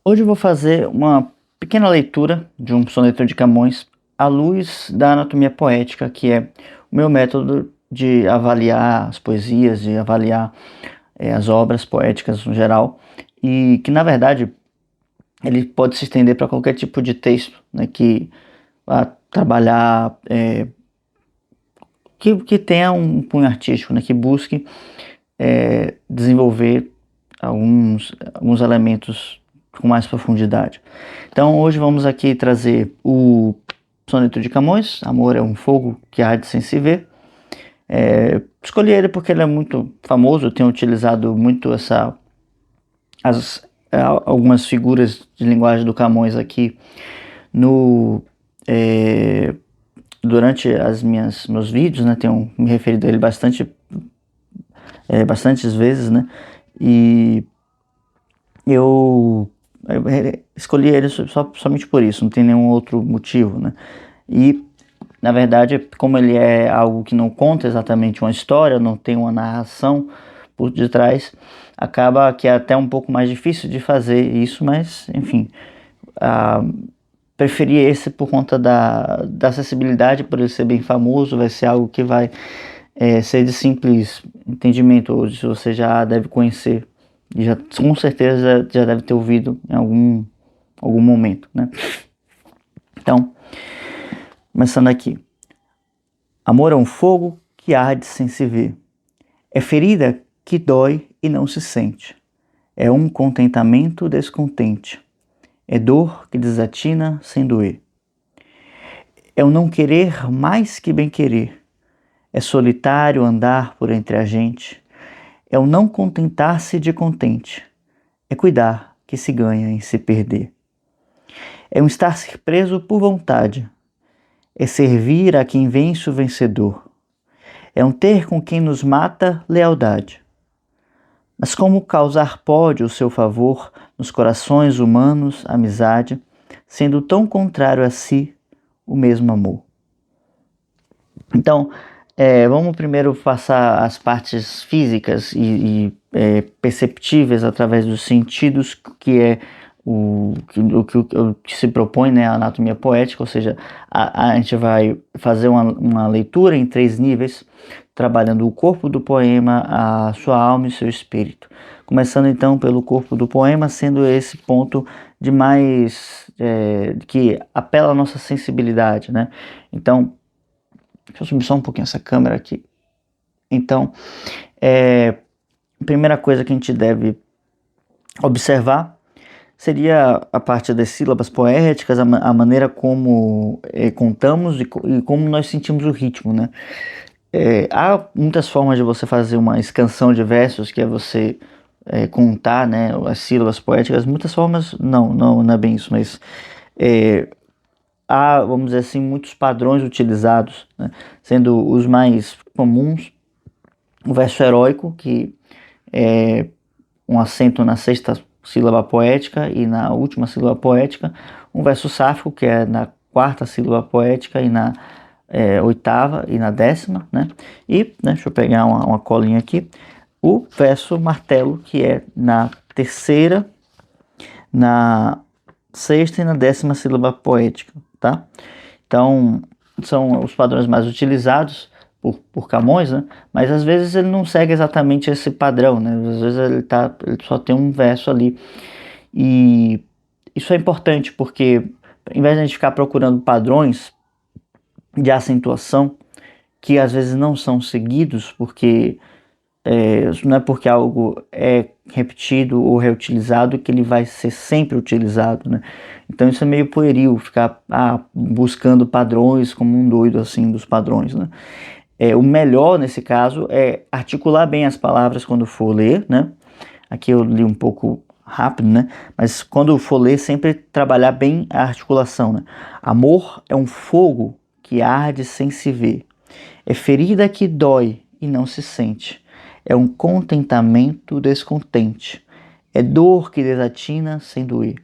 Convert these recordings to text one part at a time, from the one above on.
Hoje eu vou fazer uma pequena leitura de um soneto de Camões à luz da anatomia poética, que é o meu método de avaliar as poesias, de avaliar as obras poéticas no geral, e que na verdade ele pode se estender para qualquer tipo de texto, né, que vá trabalhar, que tenha um cunho artístico, né, que busque desenvolver alguns elementos com mais profundidade. Então hoje vamos aqui trazer o soneto de Camões, Amor é um fogo que arde sem se ver. Escolhi ele porque ele é muito famoso, eu tenho utilizado muito algumas figuras de linguagem do Camões aqui no é, durante meus vídeos, né? Tenho me referido a ele bastantes vezes, né? E eu escolhi ele somente por isso, não tem nenhum outro motivo, né? E, na verdade, como ele é algo que não conta exatamente uma história, não tem uma narração por detrás, acaba que é até um pouco mais difícil de fazer isso, mas, enfim, ah, preferi esse por conta da acessibilidade, por ele ser bem famoso, vai ser algo que vai ser de simples entendimento, ou se você já deve conhecer, e já, com certeza já deve ter ouvido em algum momento, né? Então, começando aqui. Amor é um fogo que arde sem se ver. É ferida que dói e não se sente. É um contentamento descontente. É dor que desatina sem doer. É o não querer mais que bem querer. É solitário andar por entre a gente. É o não contentar-se de contente. É cuidar que se ganha em se perder. É um estar-se preso por vontade. É servir a quem vence o vencedor. É um ter com quem nos mata lealdade. Mas como causar pode o seu favor nos corações humanos amizade, sendo tão contrário a si o mesmo amor? Então, vamos primeiro passar as partes físicas e perceptíveis através dos sentidos, que é o que se propõe, né, a anatomia poética, ou seja, a gente vai fazer uma leitura em 3 níveis, trabalhando o corpo do poema, a sua alma e seu espírito. Começando então pelo corpo do poema, sendo esse ponto de mais que apela à nossa sensibilidade, né? Então, deixa eu subir só um pouquinho essa câmera aqui. Então, a primeira coisa que a gente deve observar seria a parte das sílabas poéticas, a maneira como contamos e como nós sentimos o ritmo, né? Há muitas formas de você fazer uma escansão de versos, que é você contar, né, as sílabas poéticas. Muitas formas, não é bem isso, mas há, vamos dizer assim, muitos padrões utilizados, né? Sendo os mais comuns o verso heróico, que é um acento na sexta sílaba poética e na última sílaba poética, um verso sáfico, que é na quarta sílaba poética e na oitava e na décima, né? E, né, deixa eu pegar uma colinha aqui, o verso martelo, que é na terceira, na sexta e na décima sílaba poética, tá? Então, são os padrões mais utilizados por Camões, né? Mas às vezes ele não segue exatamente esse padrão, né? Às vezes ele só tem um verso ali. E isso é importante porque, em vez de a gente ficar procurando padrões de acentuação, que às vezes não são seguidos, porque não é porque algo é repetido ou reutilizado que ele vai ser sempre utilizado, né? Então isso é meio pueril, ficar buscando padrões como um doido assim dos padrões, né? O melhor nesse caso é articular bem as palavras quando for ler, né? Aqui eu li um pouco rápido, né? Mas quando for ler, sempre trabalhar bem a articulação, né? Amor é um fogo que arde sem se ver. É ferida que dói e não se sente. É um contentamento descontente. É dor que desatina sem doer.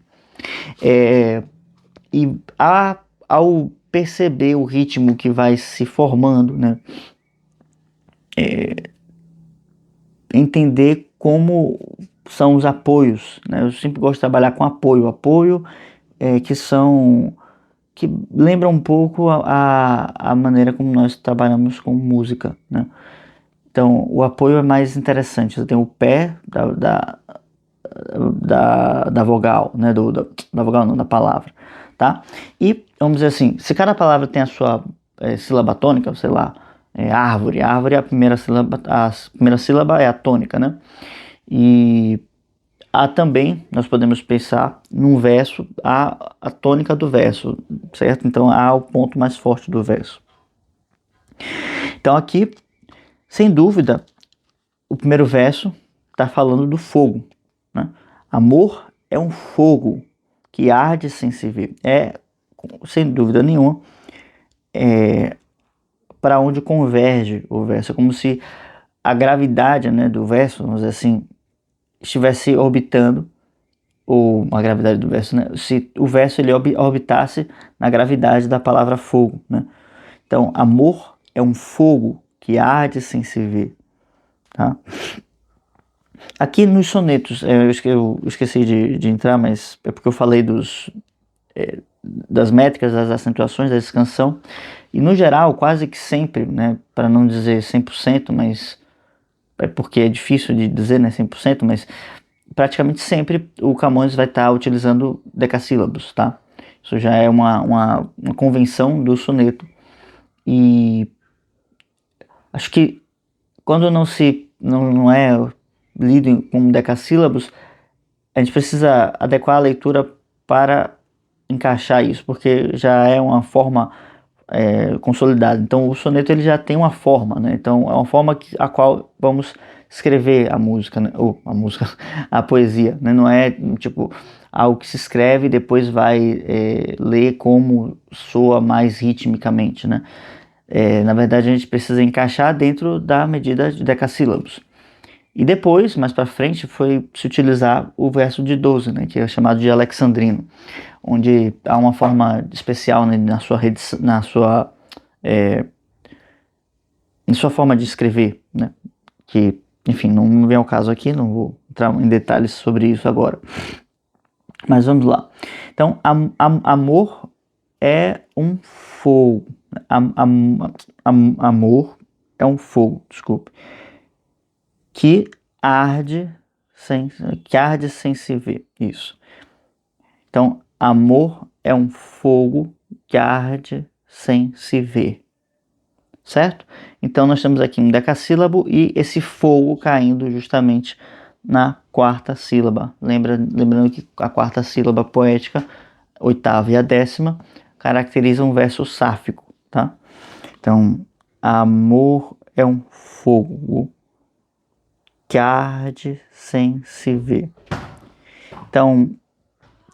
E ao perceber o ritmo que vai se formando, né? Entender como são os apoios, né? Eu sempre gosto de trabalhar com apoio que lembra um pouco a maneira como nós trabalhamos com música, né? Então, o apoio é mais interessante. Você tem o pé da vogal, né? Da vogal não, da palavra, tá? E, vamos dizer assim, se cada palavra tem a sua sílaba tônica, sei lá, árvore. Árvore é a primeira sílaba é a tônica, né? E há também, nós podemos pensar num verso, a tônica do verso, certo? Então, há o ponto mais forte do verso. Então, aqui, sem dúvida, o primeiro verso está falando do fogo, né? Amor é um fogo que arde sem se ver. Sem dúvida nenhuma, para onde converge o verso. É como se a gravidade, né, do verso, vamos dizer assim, estivesse orbitando, ou a gravidade do verso, né? Se o verso ele orbitasse na gravidade da palavra fogo, né? Então, amor é um fogo que arde sem se ver, tá? Aqui nos sonetos, eu esqueci de entrar, mas é porque eu falei das métricas, das acentuações da canção, e no geral, quase que sempre, né, para não dizer 100%, mas é porque é difícil de dizer, né, 100%, mas praticamente sempre o Camões vai estar utilizando decassílabos, tá? Isso já é uma convenção do soneto, e acho que quando não é lido com decassílabos, a gente precisa adequar a leitura para encaixar isso, porque já é uma forma consolidada. Então o soneto ele já tem uma forma, né? Então é uma forma a qual vamos escrever a música, né? Ou a música, a poesia, né? Não é tipo algo que se escreve e depois vai ler como soa mais ritmicamente, né? Na verdade a gente precisa encaixar dentro da medida de decassílabos. E depois, mais para frente, foi se utilizar o verso de 12, né, que é chamado de alexandrino, onde há uma forma especial, né, na sua forma de escrever, né, que, enfim, não vem ao caso aqui, não vou entrar em detalhes sobre isso agora. Mas vamos lá. Então, amor é um fogo. Amor é um fogo, desculpe, que arde sem se ver. Isso. Então, amor é um fogo que arde sem se ver. Certo? Então, nós temos aqui um decassílabo e esse fogo caindo justamente na quarta sílaba. Lembrando que a quarta sílaba poética, a oitava e a décima, caracterizam um verso sáfico, tá? Então, amor é um fogo que arde sem se ver. Então,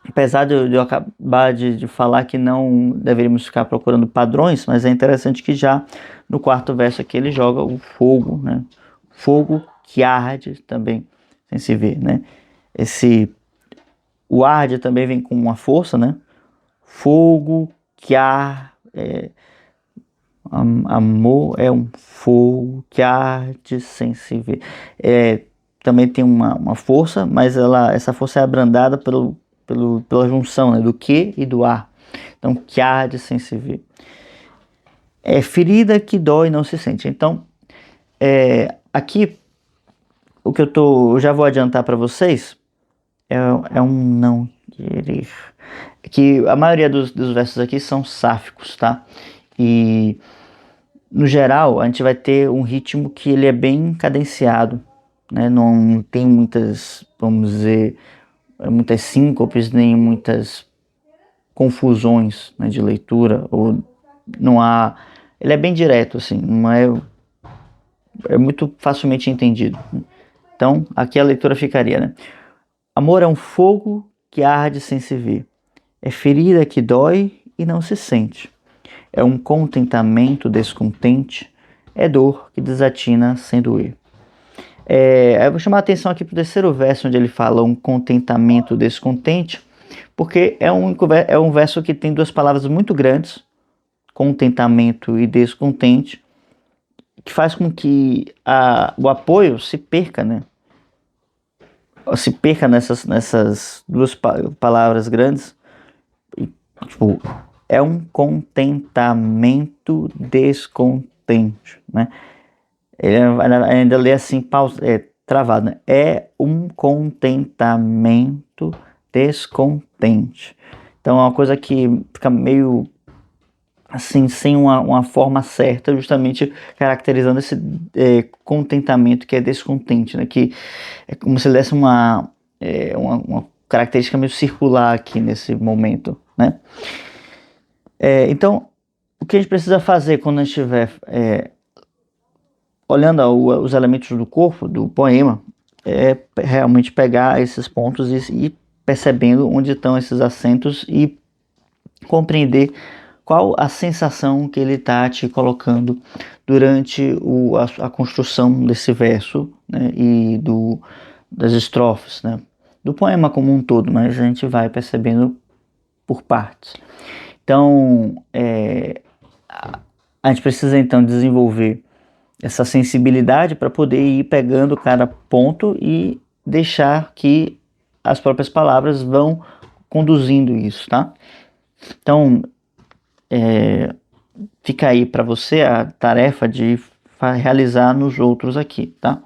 apesar de eu acabar de falar que não deveríamos ficar procurando padrões, mas é interessante que já no quarto verso aqui ele joga o fogo, né? Fogo que arde também sem se ver, né? O arde também vem com uma força, né? Fogo que arde, amor é um fogo que arde sem se ver. Também tem uma força, mas essa força é abrandada pela junção, né, do que e do ar. Então, que arde sem se ver. É ferida que dói e não se sente. Então, aqui, o que eu já vou adiantar para vocês é um não querer. Que a maioria dos versos aqui são sáficos, tá? E, no geral, a gente vai ter um ritmo que ele é bem cadenciado, né? Não tem muitas, vamos dizer, muitas síncopes, nem muitas confusões, né, de leitura, ou não há... Ele é bem direto, assim, não é muito facilmente entendido. Então, aqui a leitura ficaria, né? Amor é um fogo que arde sem se ver. É ferida que dói e não se sente. É um contentamento descontente. É dor que desatina sem doer. Eu vou chamar a atenção aqui para o terceiro verso, onde ele fala um contentamento descontente, porque é um verso que tem duas palavras muito grandes, contentamento e descontente, que faz com que o apoio se perca, né? se perca nessas duas palavras grandes. Tipo, é um contentamento descontente, né? Ele ainda lê assim, travado, né? É um contentamento descontente. Então é uma coisa que fica meio assim, sem uma forma certa, justamente caracterizando esse contentamento que é descontente, né? Que é como se ele desse uma característica meio circular aqui nesse momento, né? Então, o que a gente precisa fazer quando a gente estiver olhando os elementos do corpo, do poema, é realmente pegar esses pontos e ir percebendo onde estão esses acentos e compreender qual a sensação que ele está te colocando durante a construção desse verso, né, e das estrofes, né, do poema como um todo, mas a gente vai percebendo por partes. Então, a gente precisa então desenvolver essa sensibilidade para poder ir pegando cada ponto e deixar que as próprias palavras vão conduzindo isso, tá? Então, fica aí para você a tarefa de realizar nos outros aqui, tá?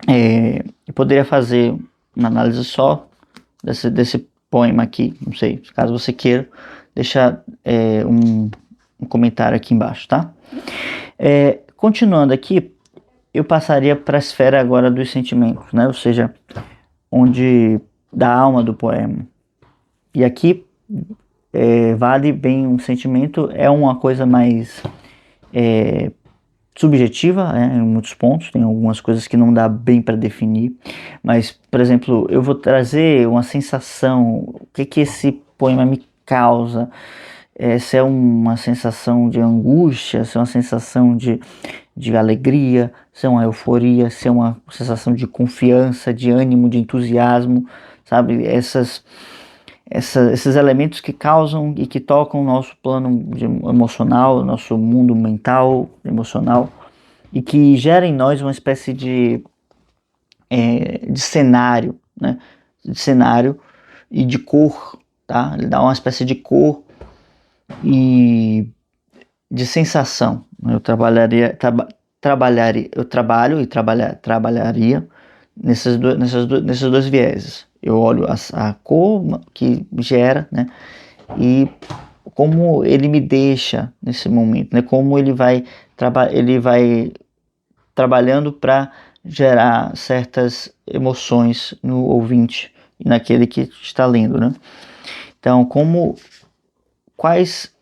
Eu poderia fazer uma análise só desse poema aqui, não sei, caso você queira, deixar um comentário aqui embaixo, tá? Continuando aqui, eu passaria para a esfera agora dos sentimentos, né? Ou seja, onde da alma do poema. E aqui vale bem um sentimento, é uma coisa mais subjetiva, né, em muitos pontos, tem algumas coisas que não dá bem para definir, mas, por exemplo, eu vou trazer uma sensação, o que esse poema me causa, se é uma sensação de angústia, se é uma sensação de alegria, se é uma euforia, se é uma sensação de confiança, de ânimo, de entusiasmo, sabe, esses elementos que causam e que tocam o nosso plano emocional, nosso mundo mental, emocional, e que gera em nós uma espécie de cenário, né? De cenário e de cor, tá? Ele dá uma espécie de cor e de sensação. Eu trabalharia, eu trabalho e trabalharia nesses dois vieses. Eu olho a cor que gera, né? E como ele me deixa nesse momento, né? Como ele vai trabalhando para gerar certas emoções no ouvinte e naquele que está lendo, né? Então, quais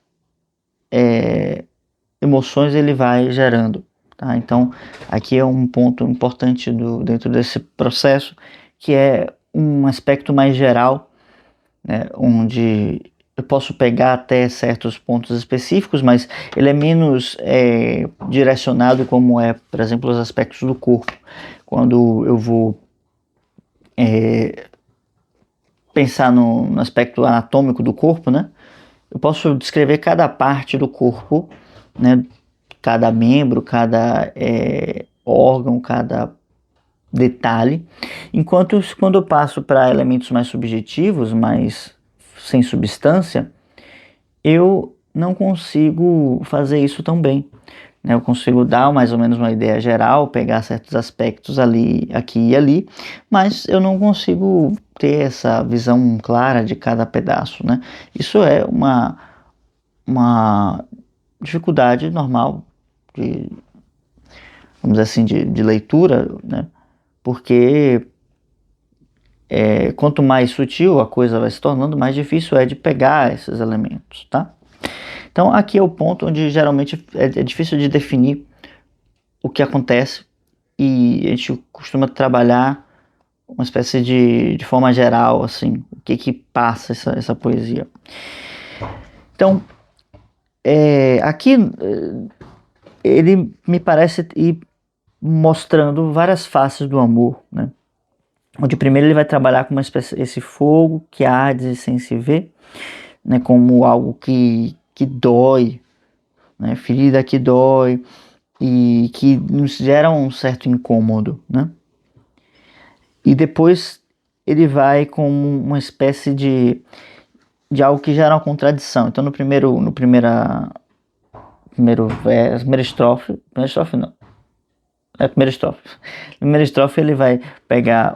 emoções ele vai gerando, tá? Então, aqui é um ponto importante dentro desse processo, que é um aspecto mais geral, né, onde eu posso pegar até certos pontos específicos, mas ele é menos direcionado, como é, por exemplo, os aspectos do corpo. Quando eu vou pensar no aspecto anatômico do corpo, né, eu posso descrever cada parte do corpo, né, cada membro, cada órgão, cada detalhe, enquanto quando eu passo para elementos mais subjetivos, mais sem substância, eu não consigo fazer isso tão bem, né? Eu consigo dar mais ou menos uma ideia geral, pegar certos aspectos ali, aqui e ali, mas eu não consigo ter essa visão clara de cada pedaço, né? Isso é uma dificuldade normal vamos dizer assim, de leitura, né? Porque quanto mais sutil a coisa vai se tornando, mais difícil é de pegar esses elementos, tá? Então aqui é o ponto onde geralmente é difícil de definir o que acontece e a gente costuma trabalhar uma espécie de forma geral, assim, o que passa essa poesia. Então, aqui ele me parece ir mostrando várias faces do amor, né? Onde primeiro ele vai trabalhar com uma espécie, esse fogo que arde sem se ver, né, como algo que dói, né, ferida que dói e que nos gera um certo incômodo, né? E depois ele vai com uma espécie de algo que gera uma contradição. Então primeiro verso, primeira estrofe não, é a primeira estrofe. Na primeira estrofe ele vai pegar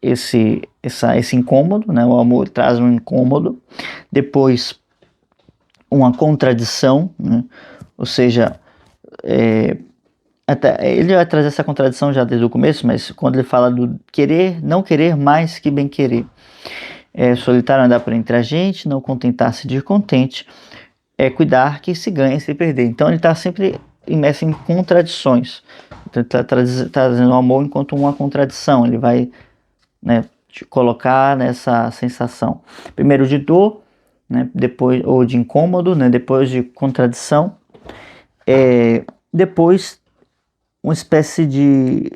esse incômodo, né? O amor traz um incômodo, depois uma contradição, né? Ou seja, até, ele vai trazer essa contradição já desde o começo, mas quando ele fala do querer, não querer mais que bem querer, solitário andar por entre a gente, não contentar-se de contente, cuidar que se ganha sem perder. Então ele está sempre imerso em contradições. Então, ele está trazendo o amor enquanto uma contradição. Ele vai, né, te colocar nessa sensação. Primeiro de dor, né, depois, ou de incômodo, né, depois de contradição. Depois uma espécie de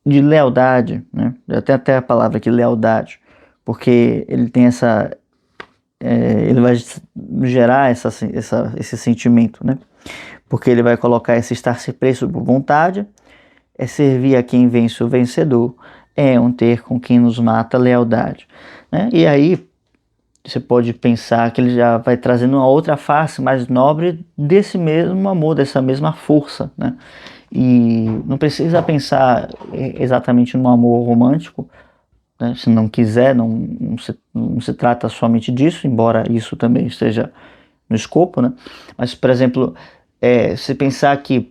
lealdade, né? Eu tenho até a palavra aqui, lealdade, porque ele tem essa... ele vai gerar esse sentimento, né? Porque ele vai colocar esse estar-se preso por vontade, servir a quem vence o vencedor, ter com quem nos mata lealdade, né? E aí você pode pensar que ele já vai trazendo uma outra face mais nobre desse mesmo amor, dessa mesma força, né? E não precisa pensar exatamente no amor romântico, né? Se não quiser, não se trata somente disso, embora isso também esteja no escopo, né? Mas, por exemplo, se pensar que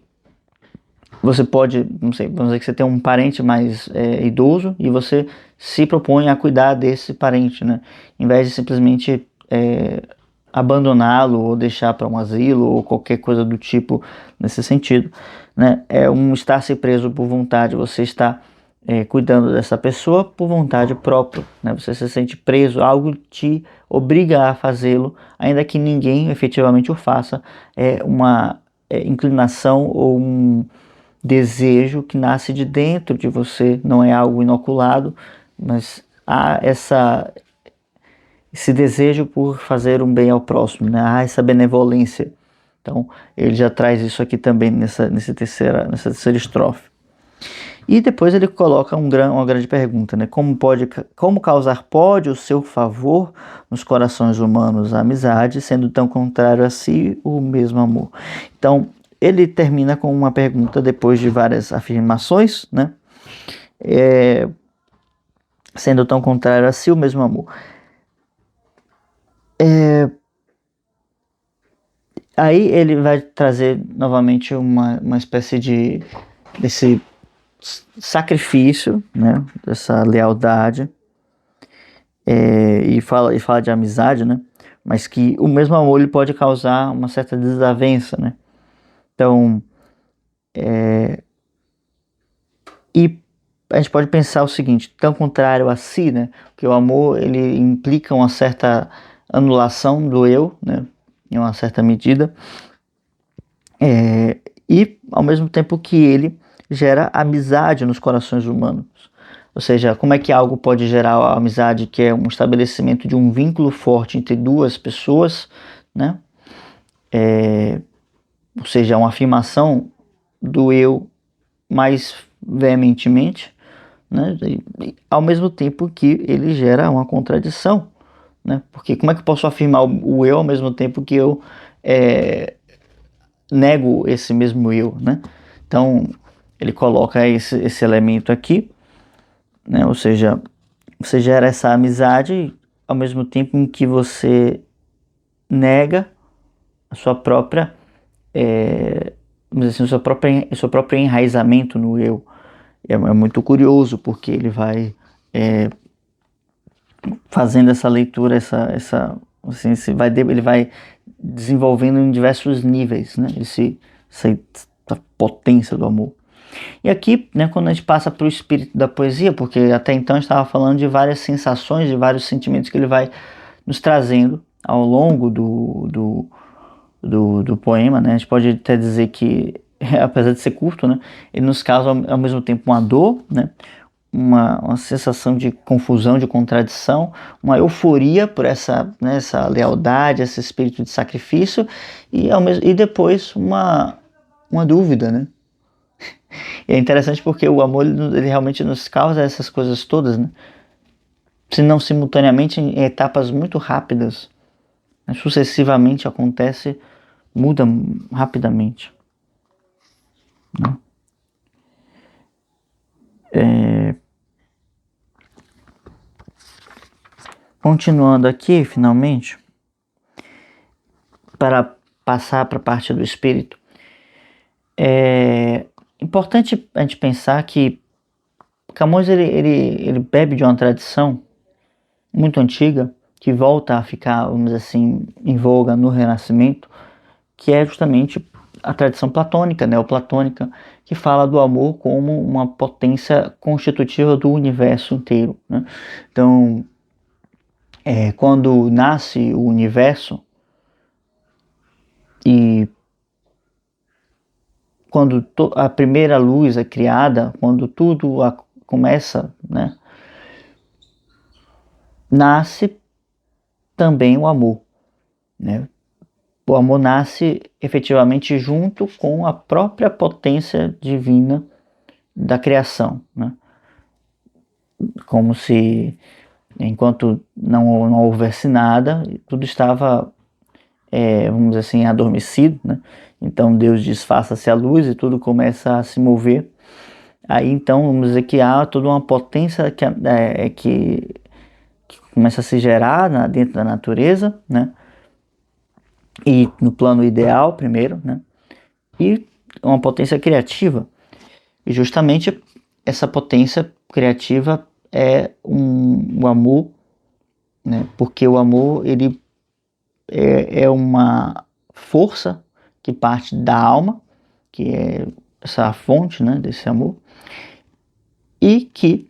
você pode, não sei, vamos dizer que você tem um parente mais idoso e você se propõe a cuidar desse parente, né? Em vez de simplesmente abandoná-lo ou deixar para um asilo ou qualquer coisa do tipo nesse sentido, né? É um estar-se preso por vontade, você está cuidando dessa pessoa por vontade própria, né? Você se sente preso, algo te obriga a fazê-lo, ainda que ninguém efetivamente o faça, uma inclinação ou um desejo que nasce de dentro de você, não é algo inoculado, mas há esse desejo por fazer um bem ao próximo, né? Há essa benevolência. Então ele já traz isso aqui também nessa terceira estrofe. E depois ele coloca uma grande pergunta, né? Como causar pode o seu favor nos corações humanos a amizade, sendo tão contrário a si o mesmo amor? Então ele termina com uma pergunta depois de várias afirmações, né? Sendo tão contrário a si o mesmo amor. Aí ele vai trazer novamente uma espécie desse sacrifício, né? Dessa lealdade, e fala de amizade, né? Mas que o mesmo amor ele pode causar uma certa desavença, né? Então, e a gente pode pensar o seguinte, tão contrário a si, né? Porque o amor ele implica uma certa anulação do eu, né? Em uma certa medida, e ao mesmo tempo que ele gera amizade nos corações humanos. Ou seja, como é que algo pode gerar a amizade, que é um estabelecimento de um vínculo forte entre duas pessoas, né? Ou seja, uma afirmação do eu mais veementemente, né? E, ao mesmo tempo que ele gera uma contradição, né? Porque como é que eu posso afirmar o eu ao mesmo tempo que eu nego esse mesmo eu, né? Então ele coloca esse elemento aqui, né? Ou seja, você gera essa amizade ao mesmo tempo em que você nega a sua própria, vamos dizer assim, o seu próprio enraizamento no eu. É muito curioso porque ele vai fazendo essa leitura, assim, ele vai desenvolvendo em diversos níveis, né? Essa potência do amor. E aqui, né, quando a gente passa para o espírito da poesia, porque até então a gente estava falando de várias sensações, de vários sentimentos que ele vai nos trazendo ao longo do poema, né? A gente pode até dizer que, apesar de ser curto, né, ele nos causa ao mesmo tempo uma dor, né, uma sensação de confusão, de contradição, uma euforia por essa lealdade, esse espírito de sacrifício, e depois uma dúvida, né? E é interessante porque o amor ele realmente nos causa essas coisas todas, né? Se não simultaneamente, em etapas muito rápidas, né? Sucessivamente acontece, muda rapidamente, né? Continuando aqui, finalmente, para passar para a parte do espírito, é importante a gente pensar que Camões ele bebe de uma tradição muito antiga, que volta a ficar, vamos dizer assim, em voga no Renascimento, que é justamente a tradição platônica, neoplatônica, que fala do amor como uma potência constitutiva do universo inteiro, né? Então, quando nasce o universo e quando a primeira luz é criada, quando tudo começa, né, nasce também o amor, né? O amor nasce efetivamente junto com a própria potência divina da criação, né? Como se, enquanto não houvesse nada, tudo estava, vamos dizer assim, adormecido, né? Então Deus diz, faça-se a luz e tudo começa a se mover. Aí então vamos dizer que há toda uma potência que começa a se gerar dentro da natureza, né? E no plano ideal primeiro, né? E uma potência criativa. E justamente essa potência criativa é o amor, né? Porque o amor ele é uma força que parte da alma, que é essa fonte, né, desse amor, e que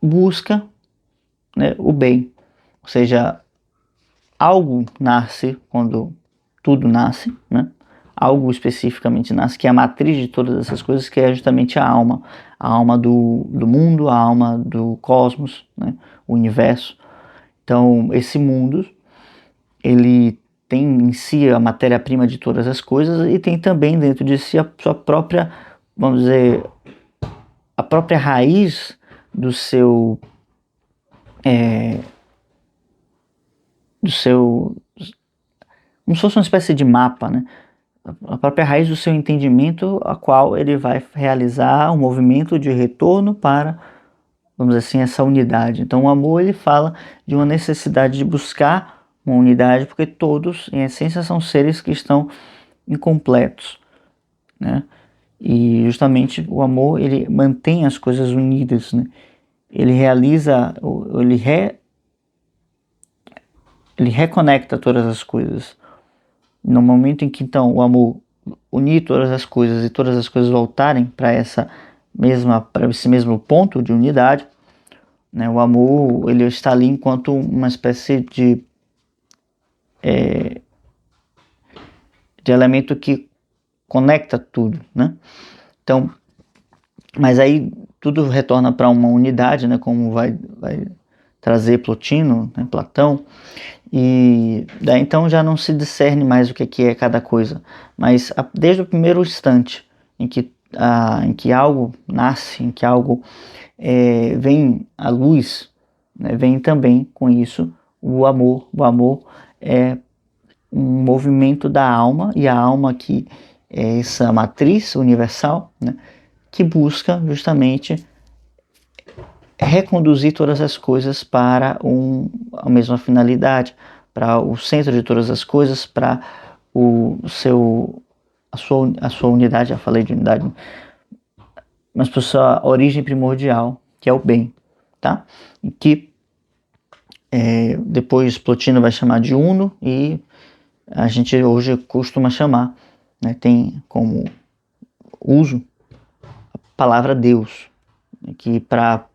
busca, né, o bem. Ou seja, algo nasce quando tudo nasce, né? Algo especificamente nasce, que é a matriz de todas essas coisas, que é justamente a alma do mundo, a alma do cosmos, né? O universo. Então, esse mundo, ele tem em si a matéria-prima de todas as coisas e tem também dentro de si a sua própria, vamos dizer, a própria raiz do seu, do seu, como se fosse uma espécie de mapa, né? A própria raiz do seu entendimento, a qual ele vai realizar um movimento de retorno para, vamos dizer assim, essa unidade. Então o amor ele fala de uma necessidade de buscar uma unidade, porque todos, em essência, são seres que estão incompletos, né? E justamente o amor ele mantém as coisas unidas, né? Ele realiza, ele reconecta todas as coisas. No momento em que então o amor unir todas as coisas e todas as coisas voltarem para esse mesmo ponto de unidade, né? O amor ele está ali enquanto uma espécie de elemento que conecta tudo, né? Então, mas aí tudo retorna para uma unidade, né? Como vai trazer Plotino, né? Platão. E daí então já não se discerne mais o que é cada coisa, mas desde o primeiro instante em que algo nasce, em que algo vem à luz, né, vem também com isso o amor. O amor é um movimento da alma, e a alma que é essa matriz universal, né, que busca justamente reconduzir todas as coisas para a mesma finalidade, para o centro de todas as coisas, para a sua unidade. Já falei de unidade, mas para a sua origem primordial, que é o bem, tá? E que depois Plotino vai chamar de uno, e a gente hoje costuma chamar, né, tem como uso a palavra Deus, que para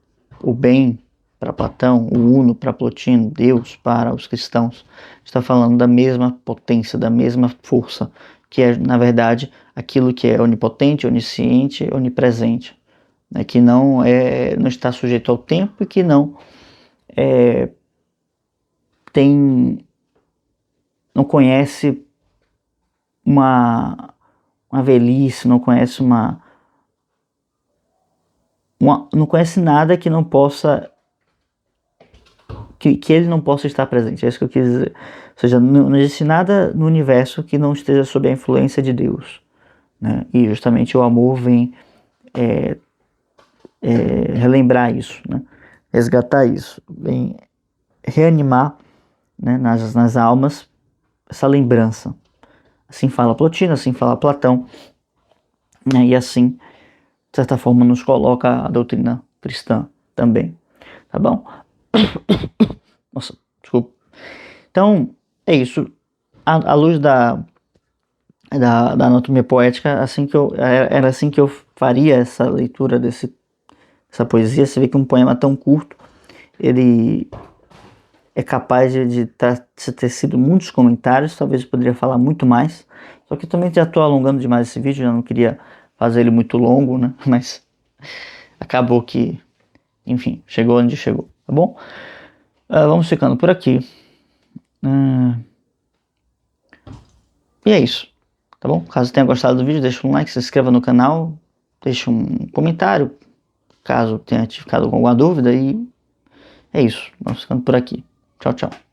o bem, para Platão, o uno para Plotino, Deus para os cristãos, está falando da mesma potência, da mesma força, que é, na verdade, aquilo que é onipotente, onisciente, onipresente, né, que não está sujeito ao tempo e que não não conhece uma velhice, não conhece não conhece nada que não possa, que ele não possa estar presente. É isso que eu quis dizer. Ou seja, não existe nada no universo que não esteja sob a influência de Deus, né? E justamente o amor vem relembrar isso, né? Resgatar isso, vem reanimar, né, nas almas essa lembrança. Assim fala Plotino, assim fala Platão, né? E assim, de certa forma, nos coloca a doutrina cristã também, tá bom? Nossa, desculpa. Então, é isso. À luz da anatomia poética, era assim que eu faria essa leitura dessa poesia. Você vê que um poema tão curto, ele é capaz de ter sido muitos comentários, talvez eu poderia falar muito mais, só que eu também já estou alongando demais esse vídeo, já não queria fazer ele muito longo, né? Mas acabou que, enfim, chegou onde chegou, tá bom? Vamos ficando por aqui. E é isso, tá bom? Caso tenha gostado do vídeo, deixa um like, se inscreva no canal, deixa um comentário, caso tenha ficado com alguma dúvida, e é isso. Vamos ficando por aqui. Tchau, tchau.